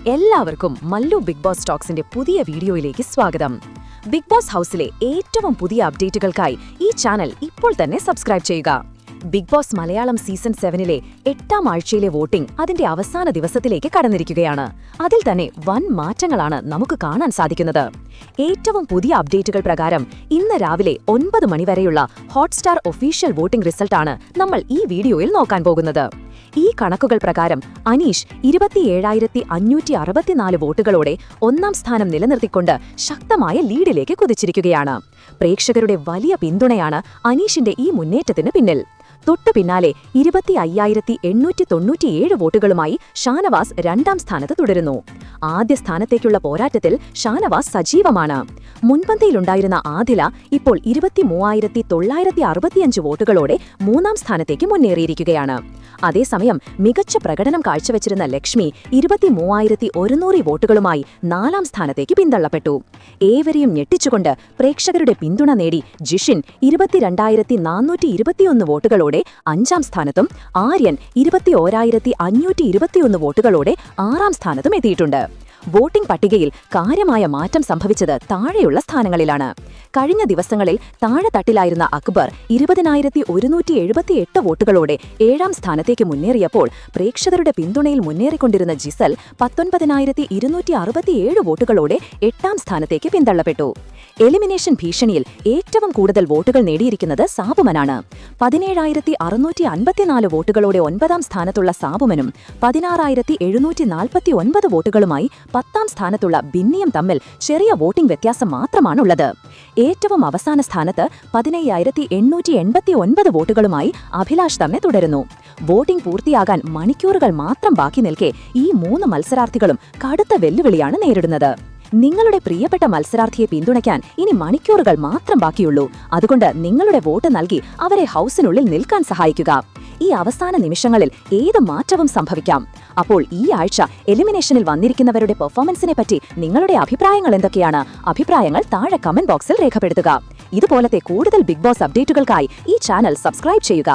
എല്ലാവർക്കും Mallu big boss ടോക്സിന്റെ പുതിയ വീഡിയോയിലേക്ക് സ്വാഗതം. ബിഗ് ബോസ് ഹൗസിലെ ഏറ്റവും പുതിയ അപ്ഡേറ്റുകൾക്കായി ഈ ചാനൽ ഇപ്പോൾ തന്നെ സബ്സ്ക്രൈബ് ചെയ്യുക. ബിഗ് ബോസ് മലയാളം സീസൺ 7ലെ 8ാം ആഴ്ചയിലെ വോട്ടിംഗ് അതിന്റെ അവസാന ദിവസത്തിലേക്ക് കടന്നിരിക്കുകയാണ്. അതിൽ തന്നെ വൻ മാറ്റങ്ങളാണ് നമുക്ക് കാണാൻ സാധിക്കുന്നത്. ഏറ്റവും പുതിയ അപ്ഡേറ്റുകൾ പ്രകാരം ഇന്ന് രാവിലെ 9 മണിവരെയുള്ള ഹോട്ട്സ്റ്റാർ ഒഫീഷ്യൽ വോട്ടിംഗ് റിസൾട്ടാണ് നമ്മൾ ഈ വീഡിയോയിൽ നോക്കാൻ പോകുന്നത്. ഈ കണക്കുകൾ പ്രകാരം അനീഷ് 27,564 വോട്ടുകളോടെ 1ാം സ്ഥാനം നിലനിർത്തിക്കൊണ്ട് ശക്തമായ ലീഡിലേക്ക് കുതിച്ചിരിക്കുകയാണ്. പ്രേക്ഷകരുടെ വലിയ പിന്തുണയാണ് അനീഷിന്റെ ഈ മുന്നേറ്റത്തിന് പിന്നിൽ. തൊട്ടു പിന്നാലെ 25,897 വോട്ടുകളുമായി ഷാനവാസ് 2ാം സ്ഥാനത്ത് തുടരുന്നു. ആദ്യ സ്ഥാനത്തേക്കുള്ള പോരാട്ടത്തിൽ ഷാനവാസ് സജീവമാണ്. മുൻപന്തിയിലുണ്ടായിരുന്ന ആദില ഇപ്പോൾ 23,965 വോട്ടുകളോടെ 3ാം സ്ഥാനത്തേക്ക് മുന്നേറിയിരിക്കുകയാണ്. അതേസമയം മികച്ച പ്രകടനം കാഴ്ചവെച്ചിരുന്ന ലക്ഷ്മി 23,100 വോട്ടുകളുമായി 4ാം സ്ഥാനത്തേക്ക് പിന്തള്ളപ്പെട്ടു. ഏവരെയും ഞെട്ടിച്ചുകൊണ്ട് പ്രേക്ഷകരുടെ പിന്തുണ നേടി ജിഷിൻ 22,421 വോട്ടുകളോടെ 5ാം സ്ഥാനത്തും ആര്യൻ 21,521 വോട്ടുകളോടെ 6ാം സ്ഥാനത്തും എത്തിയിട്ടുണ്ട്. വോട്ടിംഗ് പട്ടികയിൽ കാര്യമായ മാറ്റം സംഭവിച്ചത് താഴെയുള്ള സ്ഥാനങ്ങളിലാണ്. കഴിഞ്ഞ ദിവസങ്ങളിൽ താഴെത്തട്ടിലായിരുന്ന അക്ബർ 20,178 വോട്ടുകളോടെ 7ാം സ്ഥാനത്തേക്ക് മുന്നേറിയപ്പോൾ പ്രേക്ഷകരുടെ പിന്തുണയിൽ മുന്നേറിക്കൊണ്ടിരുന്ന ജിസൽ 19,267 വോട്ടുകളോടെ 8ാം സ്ഥാനത്തേക്ക് പിന്തള്ളപ്പെട്ടു. എലിമിനേഷൻ ഭീഷണിയിൽ ഏറ്റവും കൂടുതൽ വോട്ടുകൾ നേടിയിരിക്കുന്നത് സാബുമനാണ്. 17,654 വോട്ടുകളോടെ 9ാം സ്ഥാനത്തുള്ള സാബുമനും 16,749 വോട്ടുകളുമായി 10ാം സ്ഥാനത്തുള്ള ബിന്നിയും തമ്മിൽ ചെറിയ വോട്ടിംഗ് വ്യത്യാസം മാത്രമാണുള്ളത്. ഏറ്റവും അവസാന സ്ഥാനത്ത് 15,889 വോട്ടുകളുമായി അഭിലാഷ് തന്നെ തുടരുന്നു. വോട്ടിംഗ് പൂർത്തിയാകാൻ മണിക്കൂറുകൾ മാത്രം ബാക്കി നിൽക്കെ ഈ 3 മത്സരാർത്ഥികളും കടുത്ത വെല്ലുവിളിയാണ് നേരിടുന്നത്. നിങ്ങളുടെ പ്രിയപ്പെട്ട മത്സരാർത്ഥിയെ പിന്തുണയ്ക്കാൻ ഇനി മണിക്കൂറുകൾ മാത്രം ബാക്കിയുള്ളൂ. അതുകൊണ്ട് നിങ്ങളുടെ വോട്ട് നൽകി അവരെ ഹൗസിനുള്ളിൽ നിൽക്കാൻ സഹായിക്കുക. ഈ അവസാന നിമിഷങ്ങളിൽ ഏത് മാറ്റവും സംഭവിക്കാം. അപ്പോൾ ഈ ആഴ്ച എലിമിനേഷനിൽ വന്നിരിക്കുന്നവരുടെ പെർഫോമൻസിനെ പറ്റി നിങ്ങളുടെ അഭിപ്രായങ്ങൾ എന്തൊക്കെയാണ്? അഭിപ്രായങ്ങൾ താഴെ കമന്റ് ബോക്സിൽ രേഖപ്പെടുത്തുക. ഇതുപോലത്തെ കൂടുതൽ ബിഗ് ബോസ് അപ്ഡേറ്റുകൾക്കായി ഈ ചാനൽ സബ്സ്ക്രൈബ് ചെയ്യുക.